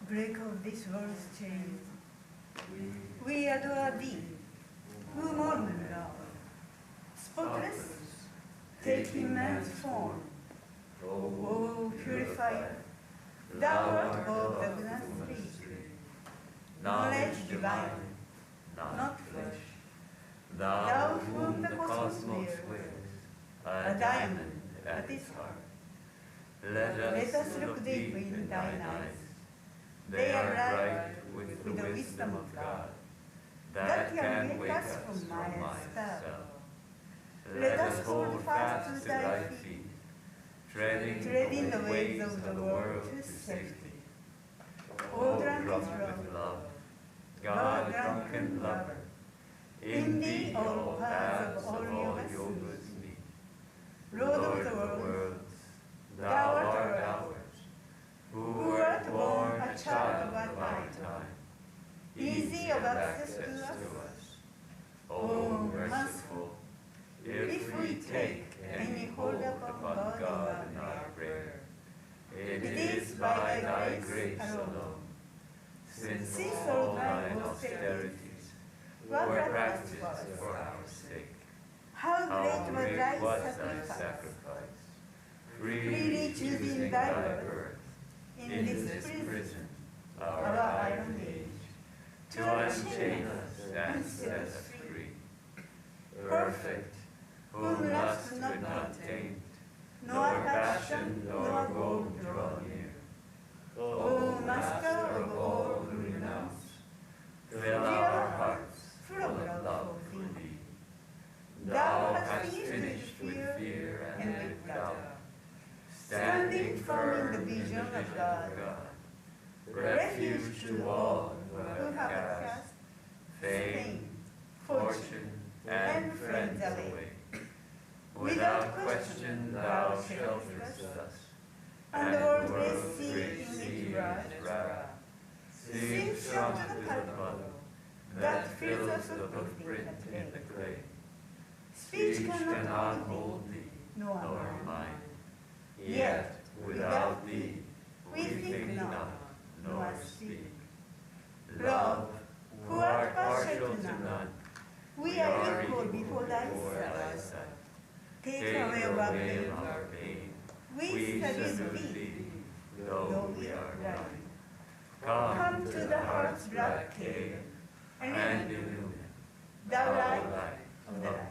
Break of this world's chain. We adore thee, who mourn love. Spotless, taking man's form. O purifier, thou art above the Gnana tree. Knowledge divine, not flesh. Thou whom the cosmos wears, a diamond at its heart. Let us look deep in thine eyes. They are bright with the wisdom of God, that can wake us from Maya's spell. Let us hold fast to thy feet, treading the ways of the world to safety. O drunk with love, God drunken lover, in thee all paths of all yogas meet. Lord of the worlds, thou art ours, who art born a child of thy time, easy of access to us. O merciful, if we take any hold upon God in our prayer, it is by thy grace alone, since all thine austerities were practiced for our sake. How great was thy sacrifice, freely choosing thy birth in this prison, our iron age, to unchain us and set us free. Perfect, whom lust could not taint, nor passion nor gold draw near. O Master of all who renounce, fill our hearts full of love for thee. Thou hast finished with fear and with doubt, standing firm in the vision of God, refuge to all who have cast fame, fortune, and friends away. Without question thou shelterest us, and the world may see in its wrath. Sing strong to the puddle that fills us with footprint in the clay. Speech cannot hold thee, nor mind. Yet without thee we think not, nor speak. Love, who art partial to none, we are equal before thy sight. Take away our pain. We salute thee, though we are blind. Come to the heart's black cave, and illumine the light of the life. Love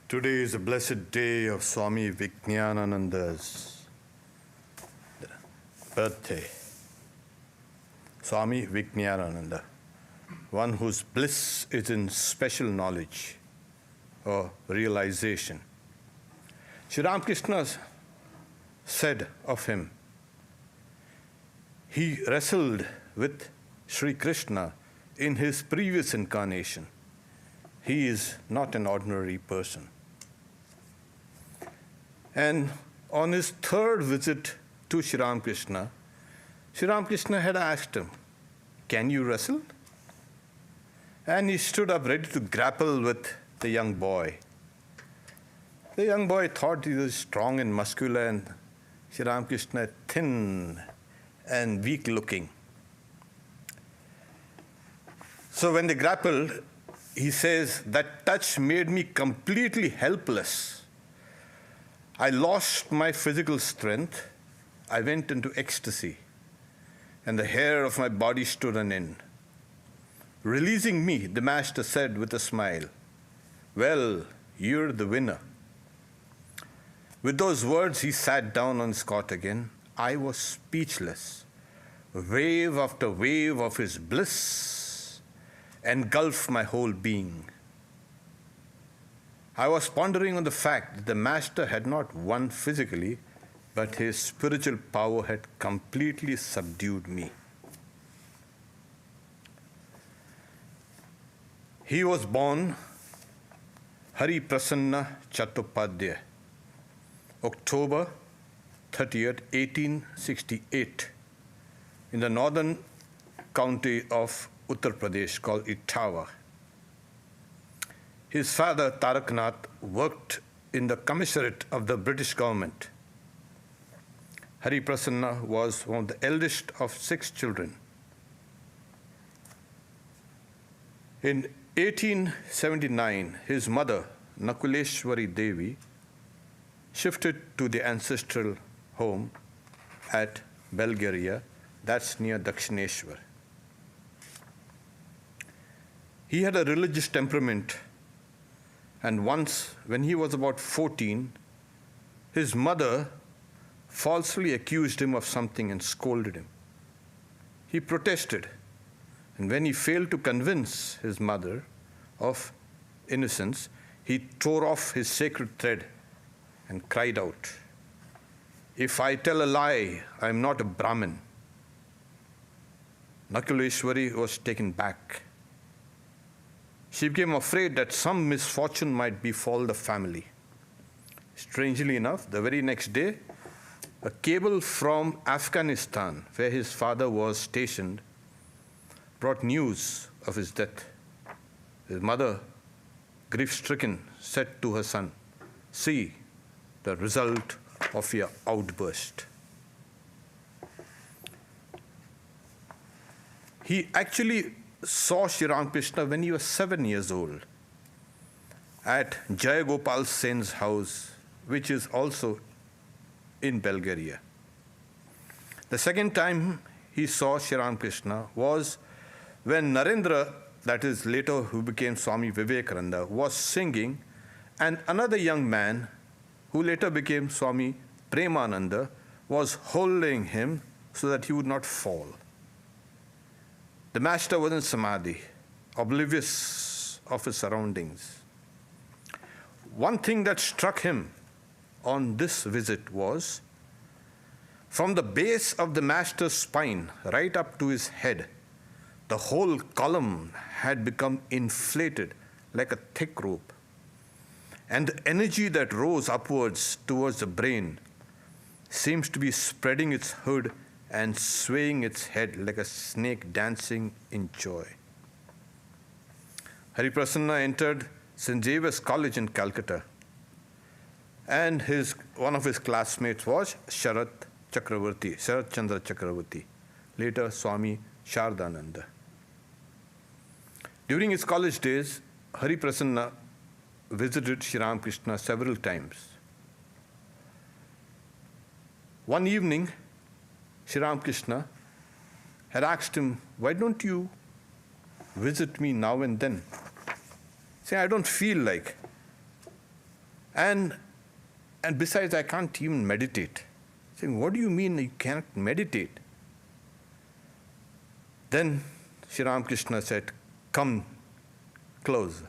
Today is a blessed day of Swami Vijnanananda's birthday. Swami Vijnanananda, one whose bliss is in special knowledge or realization. Sri Ramakrishna said of him, he wrestled with Sri Krishna in his previous incarnation. He is not an ordinary person. And on his third visit to Sri Ramakrishna had asked him, "Can you wrestle?" And he stood up ready to grapple with the young boy. The young boy thought he was strong and muscular, and Sri Ramakrishna thin and weak looking. So when they grappled, he says, that touch made me completely helpless. I lost my physical strength. I went into ecstasy, and the hair of my body stood on end. Releasing me, the master said with a smile, "Well, you're the winner." With those words, he sat down on his cot again. I was speechless. wave after wave of his bliss engulfed my whole being. I was pondering on the fact that the Master had not won physically, but his spiritual power had completely subdued me. He was born Hari Prasanna Chattopadhyay, October 30th, 1868, in the northern county of Uttar Pradesh called Etawah. His father, Taraknath, worked in the commissariat of the British government. Hari Prasanna was one of the eldest of 6 children. In 1879, his mother, Nakuleshwari Devi, shifted to the ancestral home at Bulgaria, that's near Dakshineshwar. He had a religious temperament, and once, when he was about 14, his mother falsely accused him of something and scolded him. He protested, and when he failed to convince his mother of innocence, he tore off his sacred thread and cried out, "If I tell a lie, I am not a Brahmin." Nakuleshwari was taken back. She became afraid that some misfortune might befall the family. Strangely enough, the very next day, a cable from Afghanistan, where his father was stationed, brought news of his death. His mother, grief-stricken, said to her son, "See the result of your outburst." He actually saw Sri Ramakrishna when he was 7 years old at Jayagopal Sen's house, which is also in Bulgaria. The second time he saw Sri Ramakrishna was when Narendra, that is later who became Swami Vivekananda, was singing, and another young man who later became Swami Premananda was holding him so that he would not fall. The Master was in Samadhi, oblivious of his surroundings. One thing that struck him on this visit was, from the base of the Master's spine right up to his head, the whole column had become inflated like a thick rope. And the energy that rose upwards towards the brain seems to be spreading its hood and swaying its head like a snake dancing in joy. Hari Prasanna entered St. Xavier's College in Calcutta, and one of his classmates was Sharat Chandra Chakravarti, later Swami Shardananda. During his college days, Hari Prasanna visited Sri Ramakrishna several times. One evening, Sri Ramakrishna had asked him, "Why don't you visit me now and then?" Saying, "I don't feel like. And besides, I can't even meditate." Saying, "What do you mean you can't meditate?" Then Sri Ramakrishna said, "Come close."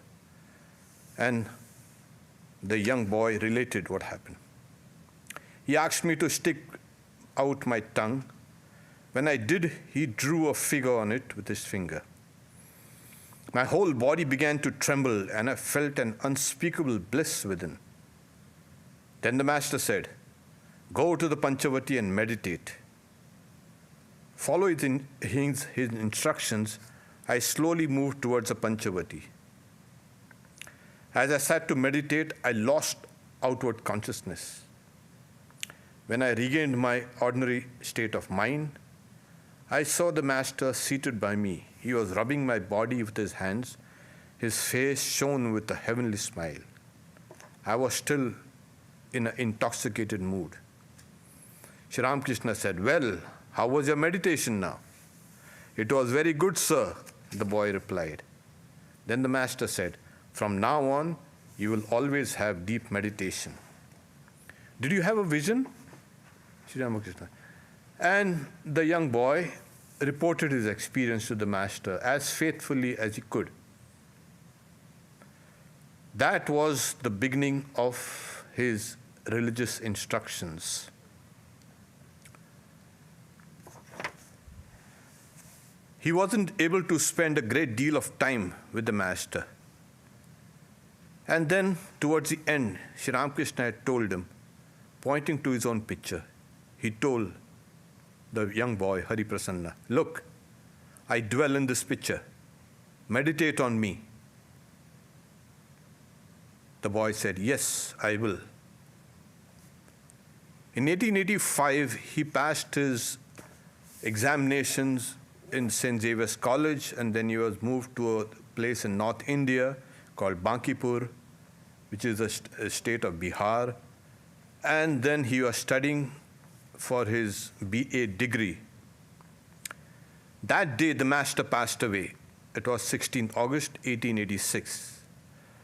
And the young boy related what happened. He asked me to stick out my tongue. When I did, he drew a figure on it with his finger. My whole body began to tremble, and I felt an unspeakable bliss within. Then the Master said, "Go to the Panchavati and meditate." Following his instructions, I slowly moved towards the Panchavati. As I sat to meditate, I lost outward consciousness. When I regained my ordinary state of mind, I saw the Master seated by me. He was rubbing my body with his hands. His face shone with a heavenly smile. I was still in an intoxicated mood. Sri Ramakrishna said, "Well, how was your meditation now?" "It was very good, sir," the boy replied. Then the Master said, "From now on, you will always have deep meditation." "Did you have a vision?" Sri Ramakrishna. And the young boy reported his experience to the master as faithfully as he could. That was the beginning of his religious instructions. He wasn't able to spend a great deal of time with the master. And then, towards the end, Sri Ramakrishna had told him, pointing to his own picture, he told the young boy, Hari Prasanna, "Look, I dwell in this picture. Meditate on me." The boy said, "Yes, I will." In 1885, he passed his examinations in St. Xavier's College, and then he was moved to a place in North India called Bankipur, which is a state of Bihar. And then he was studying for his BA degree. That day, the master passed away. It was 16th August, 1886.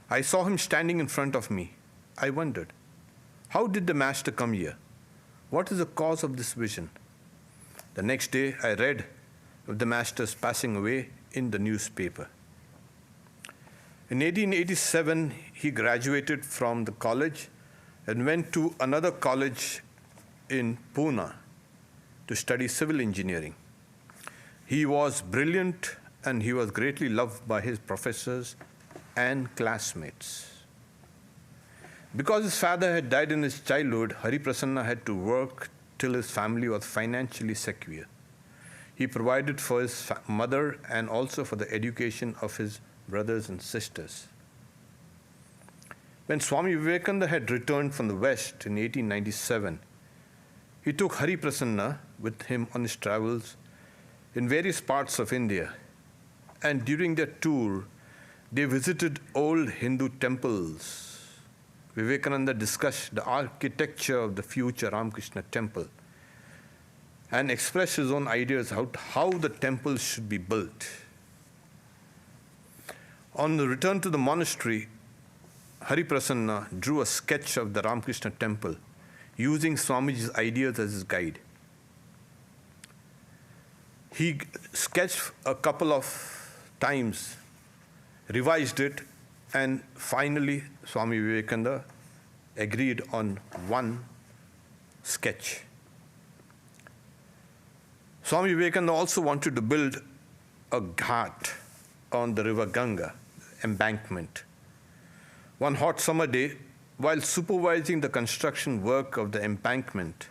I saw him standing in front of me. I wondered, how did the master come here? What is the cause of this vision? The next day, I read of the master's passing away in the newspaper. In 1887, he graduated from the college and went to another college in Pune to study civil engineering. He was brilliant and he was greatly loved by his professors and classmates. Because his father had died in his childhood, Hari Prasanna had to work till his family was financially secure. He provided for his mother and also for the education of his brothers and sisters. When Swami Vivekananda had returned from the West in 1897, he took Hari Prasanna with him on his travels in various parts of India. And during their tour, they visited old Hindu temples. Vivekananda discussed the architecture of the future Ramakrishna temple and expressed his own ideas how the temple should be built. On the return to the monastery, Hari Prasanna drew a sketch of the Ramakrishna temple using Swamiji's ideas as his guide. He sketched a couple of times, revised it, and finally Swami Vivekananda agreed on one sketch. Swami Vivekananda also wanted to build a ghat on the river Ganga, embankment. One hot summer day, while supervising the construction work of the embankment,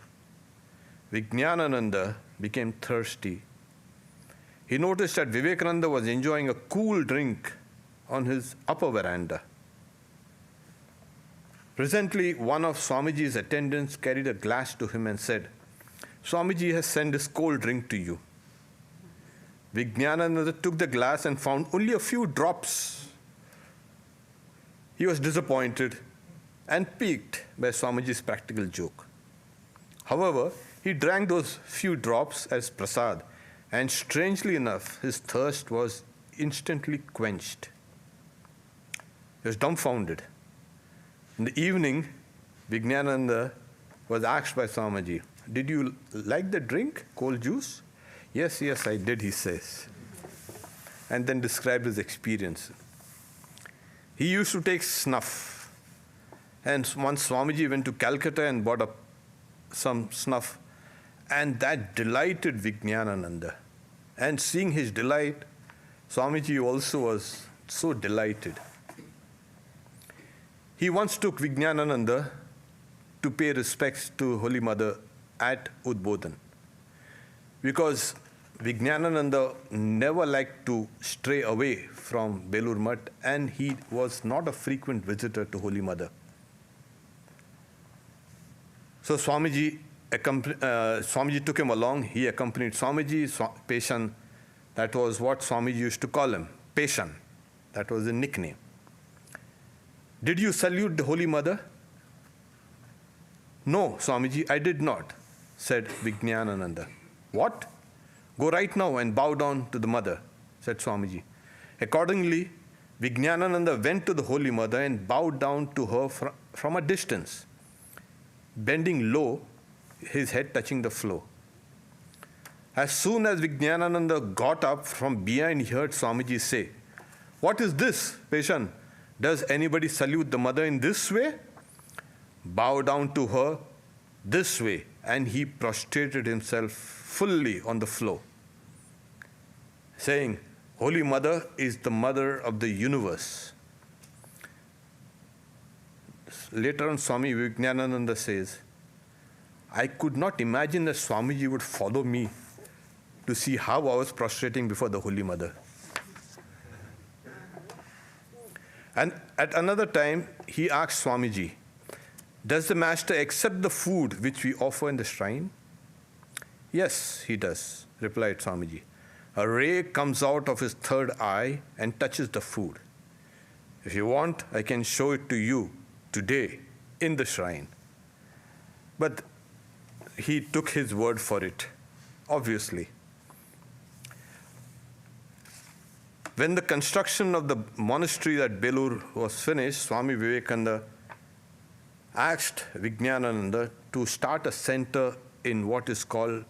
Vijnanananda became thirsty. He noticed that Vivekananda was enjoying a cool drink on his upper veranda. Presently, one of Swamiji's attendants carried a glass to him and said, "Swamiji has sent this cold drink to you." Vijnanananda took the glass and found only a few drops. He was disappointed and piqued by Swamiji's practical joke. However, he drank those few drops as prasad, and strangely enough, his thirst was instantly quenched. He was dumbfounded. In the evening, Vijnananda was asked by Swamiji, "Did you like the drink, cold juice?" Yes, I did, he says. And then described his experience. He used to take snuff. And once Swamiji went to Calcutta and bought up some snuff, and that delighted Vijnanananda. And seeing his delight, Swamiji also was so delighted. He once took Vijnanananda to pay respects to Holy Mother at Udbodhan, because Vijnanananda never liked to stray away from Belur Math, and he was not a frequent visitor to Holy Mother. So Swamiji took him along. He accompanied Swamiji, Peshan. That was what Swamiji used to call him, Peshan. That was the nickname. "Did you salute the Holy Mother?" "No, Swamiji, I did not," said Vijnanananda. "What? Go right now and bow down to the Mother," said Swamiji. Accordingly, Vijnanananda went to the Holy Mother and bowed down to her from a distance, bending low, his head touching the floor. As soon as Vijnanananda got up from behind, he heard Swamiji say, "What is this, patient? Does anybody salute the mother in this way? Bow down to her this way." And he prostrated himself fully on the floor, saying, "Holy Mother is the mother of the universe." Later on, Swami Vijnanananda says, "I could not imagine that Swamiji would follow me to see how I was prostrating before the Holy Mother." And at another time, he asked Swamiji, "Does the Master accept the food which we offer in the shrine?" "Yes, he does," replied Swamiji. "A ray comes out of his third eye and touches the food. If you want, I can show it to you today in the shrine." But he took his word for it, obviously. When the construction of the monastery at Belur was finished, Swami Vivekananda asked Vijnanananda to start a center in what is called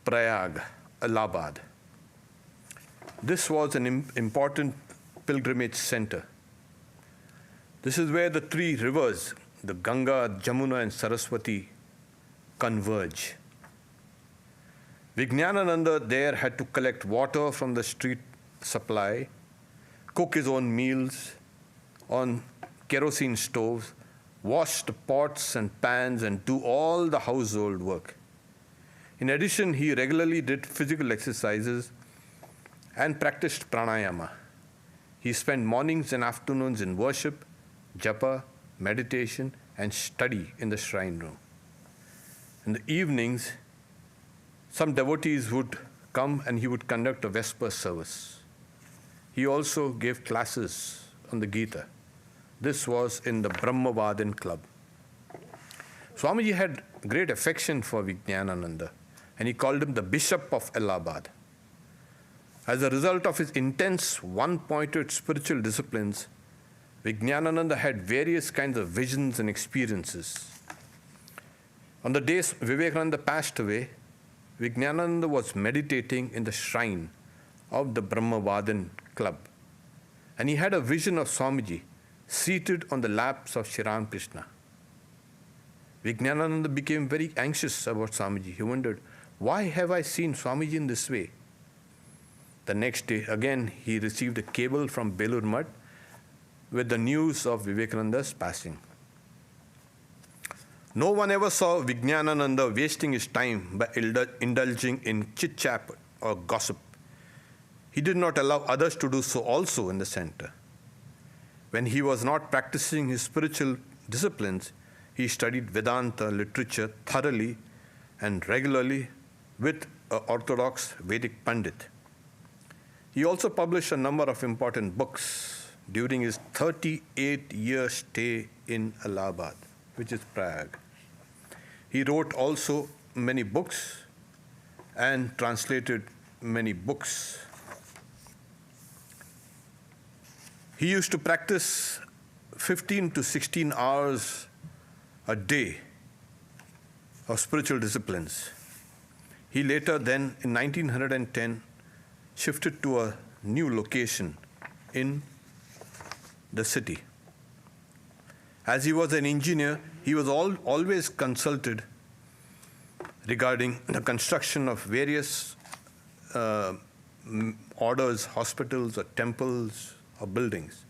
Prayag, Allahabad. This was an important pilgrimage center. This is where the three rivers, the Ganga, Jamuna, and Saraswati, converge. Vijnanananda there had to collect water from the street supply, cook his own meals on kerosene stoves, wash the pots and pans, and do all the household work. In addition, he regularly did physical exercises and practiced pranayama. He spent mornings and afternoons in worship, japa, meditation, and study in the shrine room. In the evenings, some devotees would come and he would conduct a Vesper service. He also gave classes on the Gita. This was in the Brahmavadin club. Swamiji had great affection for Vijnanananda, and he called him the Bishop of Allahabad. As a result of his intense, one-pointed spiritual disciplines, Vijnanananda had various kinds of visions and experiences. On the days Vivekananda passed away, Vijnanananda was meditating in the shrine of the Brahmavadin club, and he had a vision of Swamiji seated on the laps of Shri Ramakrishna. Vijnanananda became very anxious about Swamiji. He wondered, "Why have I seen Swamiji in this way?" The next day, again, he received a cable from Belur Mutt with the news of Vivekananda's passing. No one ever saw Vijnanananda wasting his time by indulging in chit-chat or gossip. He did not allow others to do so also in the center. When he was not practicing his spiritual disciplines, he studied Vedanta literature thoroughly and regularly with an orthodox Vedic Pandit. He also published a number of important books during his 38-year stay in Allahabad, which is Prague. He wrote also many books and translated many books. He used to practice 15 to 16 hours a day of spiritual disciplines. He later then, in 1910, shifted to a new location in the city. As he was an engineer, he was always consulted regarding the construction of various orders, hospitals, or temples, or buildings.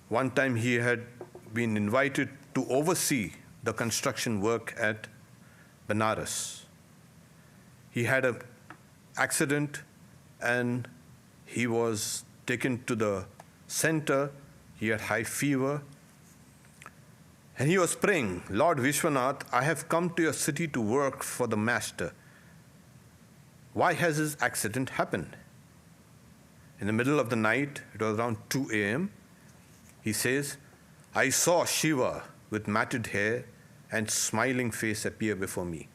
One time he had been invited to oversee the construction work at Benares. He had an accident and he was taken to the center. He had high fever. And he was praying, "Lord Vishwanath, I have come to your city to work for the Master. Why has this accident happened?" In the middle of the night, it was around 2 a.m., he says, "I saw Shiva with matted hair and smiling face appear before me.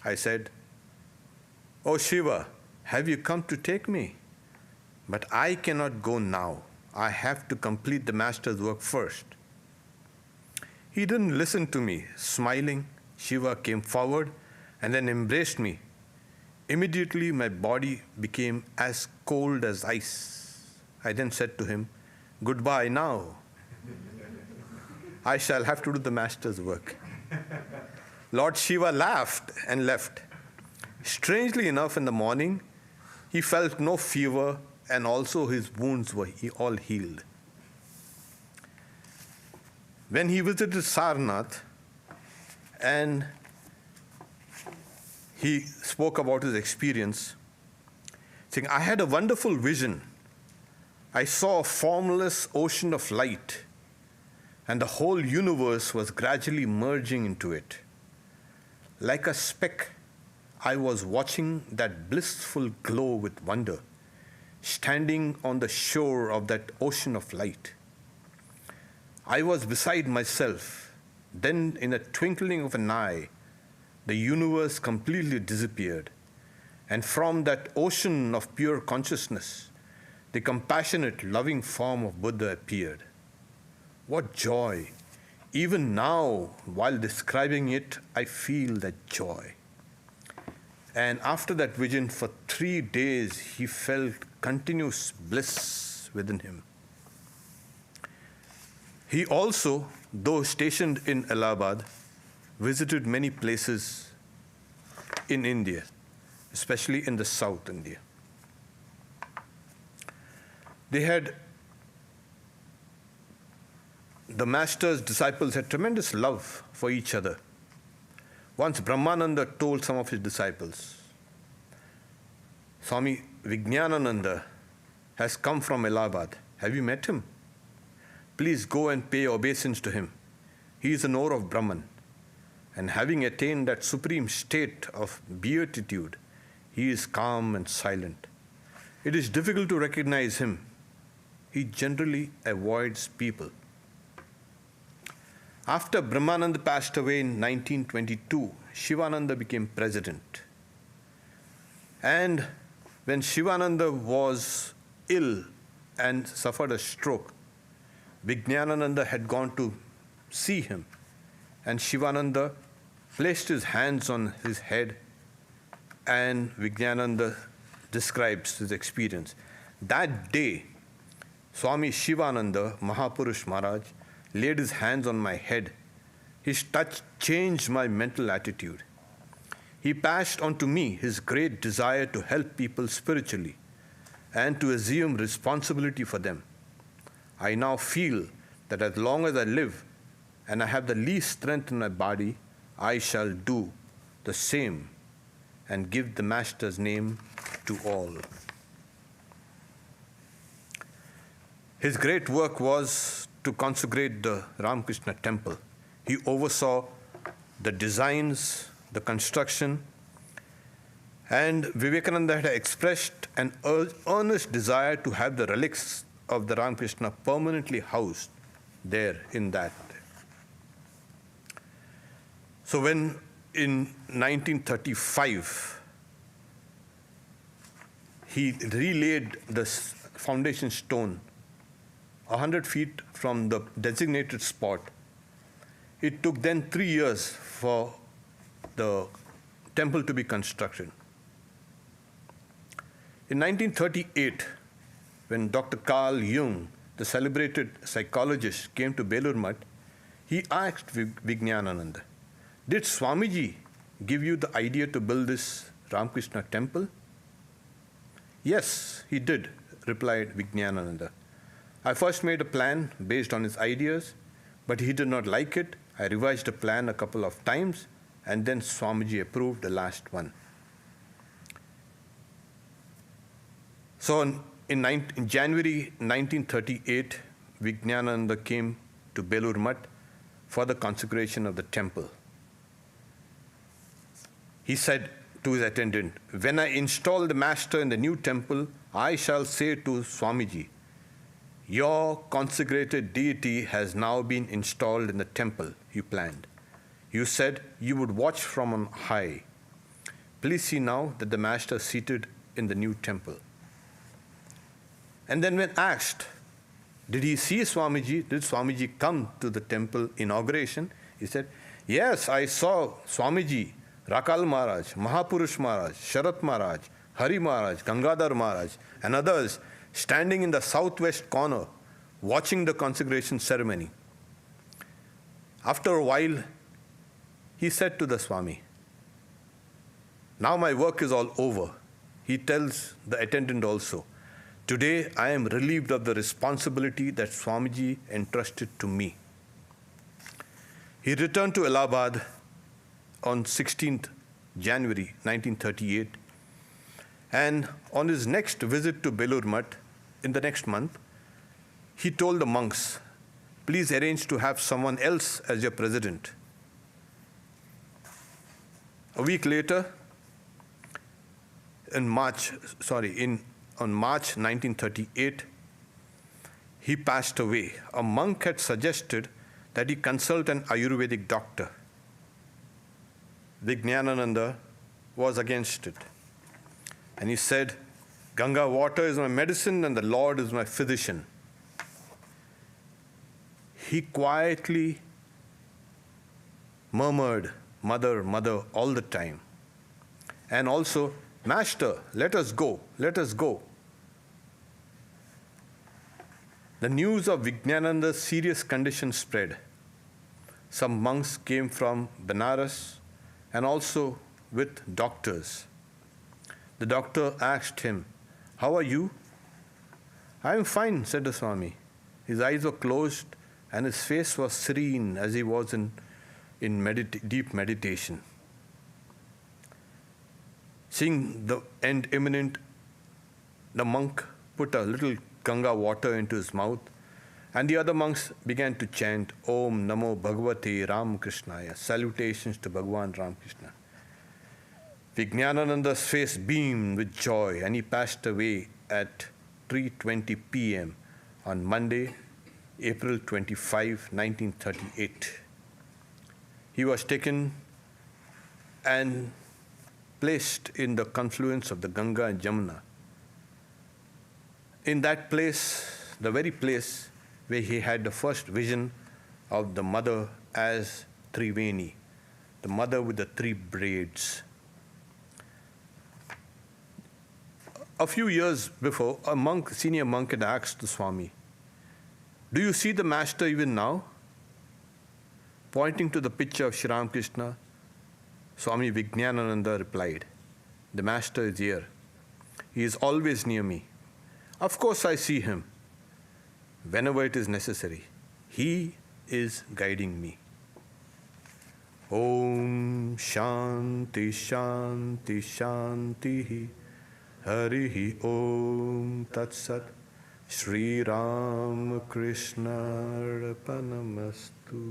I said, 'Oh Shiva, have you come to take me? But I cannot go now. I have to complete the Master's work first.' He didn't listen to me. Smiling, Shiva came forward and then embraced me Immediately my body became as cold as ice. I then said to him, "Goodbye now. I shall have to do the master's work." Lord Shiva laughed and left. Strangely enough, in the morning, he felt no fever and also his wounds were all healed. When he visited Sarnath and he spoke about his experience, saying, "I had a wonderful vision. I saw a formless ocean of light, and the whole universe was gradually merging into it. Like a speck, I was watching that blissful glow with wonder, standing on the shore of that ocean of light. I was beside myself. Then, in a twinkling of an eye, the universe completely disappeared, and from that ocean of pure consciousness, the compassionate, loving form of Buddha appeared. What joy! Even now, while describing it, I feel that joy." And after that vision, for 3 days, he felt continuous bliss within him. He also, though stationed in Allahabad, visited many places in India, especially in the South India. The master's disciples had tremendous love for each other. Once Brahmananda told some of his disciples, "Swami Vijnanananda has come from Allahabad. Have you met him? Please go and pay obeisance to him. He is an ore of Brahman, and having attained that supreme state of beatitude, he is calm and silent. It is difficult to recognize him. He generally avoids people." After Brahmananda passed away in 1922, Shivananda became president. And when Shivananda was ill and suffered a stroke, Vijnanananda had gone to see him, and Shivananda placed his hands on his head, and Vijnananda describes his experience. That day, Swami Shivananda Mahapurush Maharaj laid his hands on my head. His touch changed my mental attitude. He passed on to me his great desire to help people spiritually and to assume responsibility for them. I now feel that as long as I live and I have the least strength in my body, I shall do the same and give the Master's name to all. His great work was to consecrate the Ramakrishna temple. He oversaw the designs, the construction, and Vivekananda had expressed an earnest desire to have the relics of the Ramakrishna permanently housed there in that. So when in 1935, he relaid the foundation stone 100 feet from the designated spot, it took then 3 years for the temple to be constructed. In 1938, when Dr. Carl Jung, the celebrated psychologist, came to Belur Mutt, he asked Vijnanananda, "Did Swamiji give you the idea to build this Ramakrishna temple?" "Yes, he did," replied Vijnanananda. "I first made a plan based on his ideas, but he did not like it. I revised the plan a couple of times, and then Swamiji approved the last one." So in January 1938, Vijnananda came to Belur Mutt for the consecration of the temple. He said to his attendant, "When I install the Master in the new temple, I shall say to Swamiji, 'Your consecrated deity has now been installed in the temple you planned. You said you would watch from on high. Please see now that the Master is seated in the new temple.'" And then when asked, "Did he see Swamiji? Did Swamiji come to the temple inauguration?" He said, "Yes, I saw Swamiji Rakal Maharaj, Mahapurush Maharaj, Sharat Maharaj, Hari Maharaj, Gangadhar Maharaj, and others standing in the southwest corner watching the consecration ceremony. After a while, he said to the Swami, "Now my work is all over." He tells the attendant also, "Today I am relieved of the responsibility that Swamiji entrusted to me." He returned to Allahabad on 16th January 1938, and on his next visit to Belur Mutt in the next month, he told the monks, "Please arrange to have someone else as your president." A week later, on March 1938, he passed away. A monk had suggested that he consult an Ayurvedic doctor. Vijnanananda was against it. And he said, "Ganga water is my medicine and the Lord is my physician." He quietly murmured, "Mother, mother," all the time. And also, "Master, let us go, let us go." The news of Vijnananda's serious condition spread. Some monks came from Benares and also with doctors. The doctor asked him, "How are you?" "I am fine," said the Swami. His eyes were closed and his face was serene as he was in deep meditation. Seeing the end imminent, the monk put a little Ganga water into his mouth, and the other monks began to chant, "Om Namo Bhagavate Ram Krishnaya," salutations to Bhagavan Ram Krishna. Vijnanananda's face beamed with joy, and he passed away at 3:20 p.m. on Monday, April 25, 1938. He was taken and placed in the confluence of the Ganga and Jamuna. In that place, the very place where he had the first vision of the mother as Triveni, the mother with the three braids. A few years before, a senior monk had asked the Swami, "Do you see the master even now?" Pointing to the picture of Sri Ramakrishna, Swami Vijnanananda replied, "The master is here. He is always near me. Of course I see him. Whenever it is necessary, he is guiding me." Om Shanti Shanti Shanti Harihi Om Tat Sat Sri Ram Krishna Arpanamastu.